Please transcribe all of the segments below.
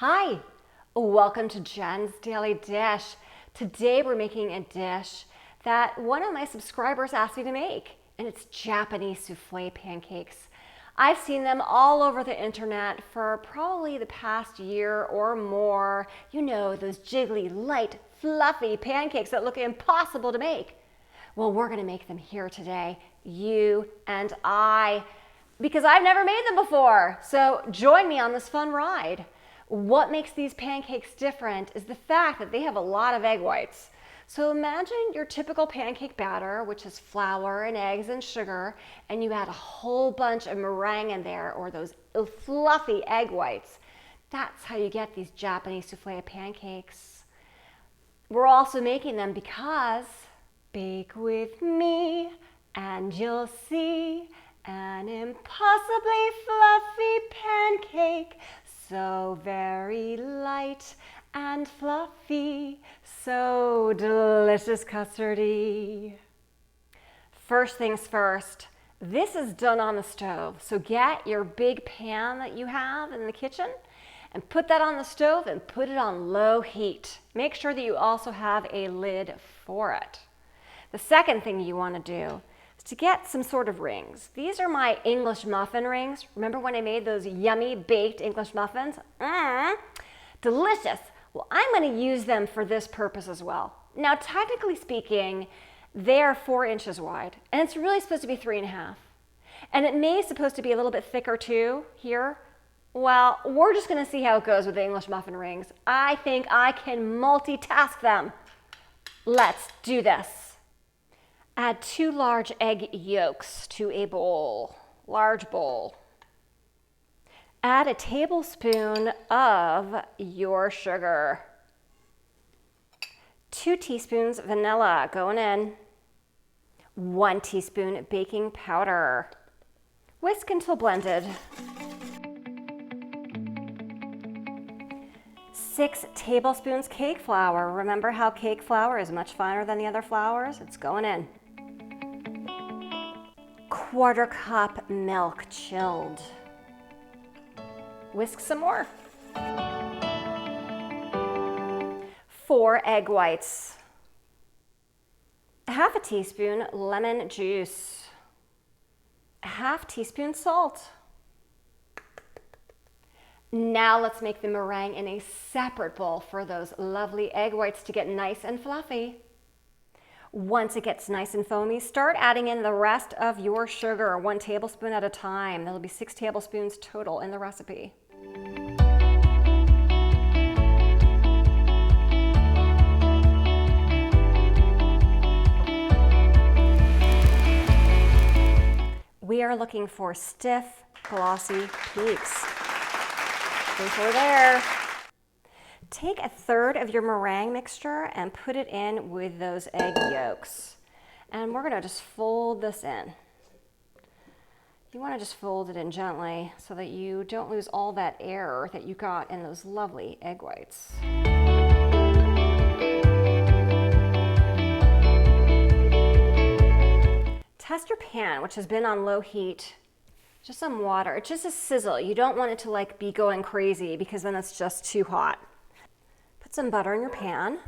Hi, welcome to Jen's Daily Dish. Today we're making a dish that one of my subscribers asked me to make, and it's Japanese soufflé pancakes. I've seen them all over the internet for probably the past year or more. You know, those jiggly, light, fluffy pancakes that look impossible to make. Well, we're gonna make them here today, you and I, because I've never made them before. So join me on this fun ride. What makes these pancakes different is the fact that they have a lot of egg whites. So imagine your typical pancake batter, which is flour and eggs and sugar, and you add a whole bunch of meringue in there, or those fluffy egg whites. That's how you get these Japanese soufflé pancakes. We're also making them because bake with me and you'll see an impossibly fluffy pancake, so very light and fluffy, so delicious custardy. First things first, this is done on the stove. So get your big pan that you have in the kitchen and put that on the stove and put it on low heat. Make sure that you also have a lid for it. The second thing you want to do is to get some sort of rings. These are my English muffin rings. Remember when I made those yummy baked English muffins? Delicious. Well, I'm going to use them for this purpose as well. Now, technically speaking, they are 4 inches wide, and it's really supposed to be 3.5. And it may be supposed to be a little bit thicker too here. Well, we're just going to see how it goes with the English muffin rings. I think I can multitask them. Let's do this. Add 2 large egg yolks to a bowl, large bowl. Add a tablespoon of your sugar. 2 teaspoons vanilla going in. 1 teaspoon baking powder. Whisk until blended. 6 tablespoons cake flour. Remember how cake flour is much finer than the other flours? It's going in. 1/4 cup milk, chilled. Whisk some more. 4 egg whites. 1/2 teaspoon lemon juice. 1/2 teaspoon salt. Now let's make the meringue in a separate bowl for those lovely egg whites to get nice and fluffy. Once it gets nice and foamy, start adding in the rest of your sugar, 1 tablespoon at a time. There'll be 6 tablespoons total in the recipe. We are looking for stiff, glossy peaks. Think we're there. Take 1/3 of your meringue mixture and put it in with those egg yolks. And we're gonna just fold this in. You wanna just fold it in gently so that you don't lose all that air that you got in those lovely egg whites. Test your pan, which has been on low heat. Just some water, it's just a sizzle. You don't want it to be going crazy because then it's just too hot. Put some butter in your pan.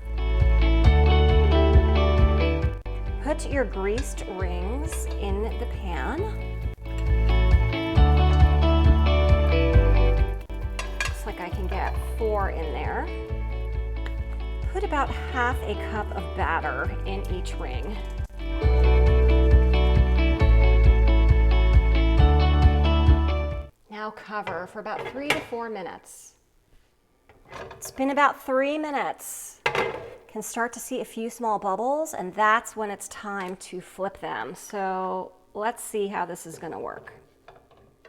Put your greased rings in the pan. Looks like I can get 4 in there. Put about 1/2 cup of batter in each ring. Now cover for about 3 to 4 minutes. It's been about 3 minutes. Can start to see a few small bubbles, and that's when it's time to flip them. So let's see how this is gonna work.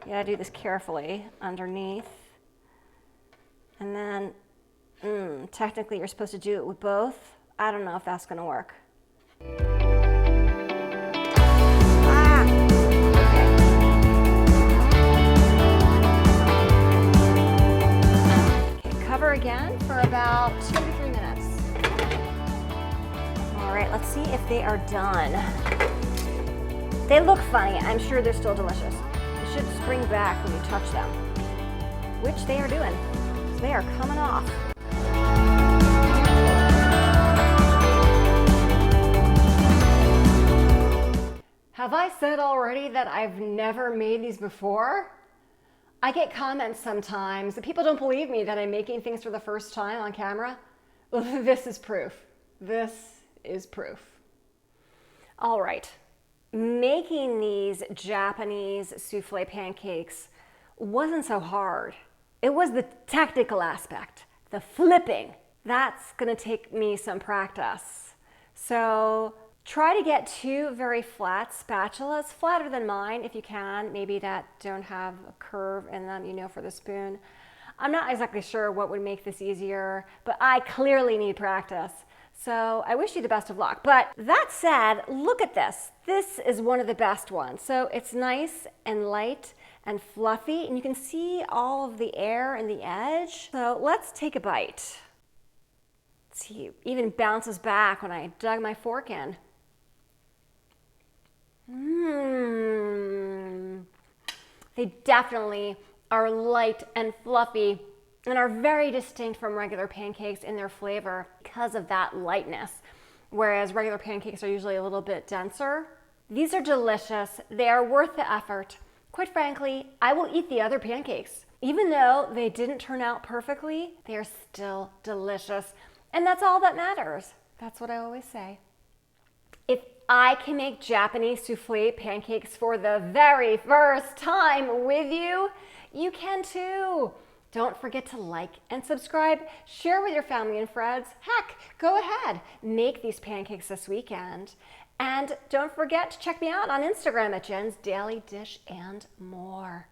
You gotta do this carefully underneath. And then, technically you're supposed to do it with both. I don't know if that's gonna work. Again for about 2 to 3 minutes. All right, let's see if they are done. They look funny. I'm sure they're still delicious. They should spring back when you touch them, which they are doing. They are coming off. Have I said already that I've never made these before? I get comments sometimes that people don't believe me that I'm making things for the first time on camera. Well, this is proof. This is proof. All right, making these Japanese souffle pancakes wasn't so hard. It was the technical aspect, the flipping. That's gonna take me some practice. So try to get two very flat spatulas, flatter than mine if you can, maybe that don't have a curve in them, you know, for the spoon. I'm not exactly sure what would make this easier, but I clearly need practice. So I wish you the best of luck. But that said, look at this. This is one of the best ones. So it's nice and light and fluffy, and you can see all of the air in the edge. So let's take a bite. See, it even bounces back when I dug my fork in. They definitely are light and fluffy and are very distinct from regular pancakes in their flavor because of that lightness, whereas regular pancakes are usually a little bit denser. These are delicious. They are worth the effort. Quite frankly, I will eat the other pancakes. Even though they didn't turn out perfectly, they are still delicious. And that's all that matters. That's what I always say. If I can make Japanese souffle pancakes for the very first time with you, you can too. Don't forget to like and subscribe, share with your family and friends. Heck, go ahead, make these pancakes this weekend. And don't forget to check me out on Instagram at Jen's Daily Dish and more.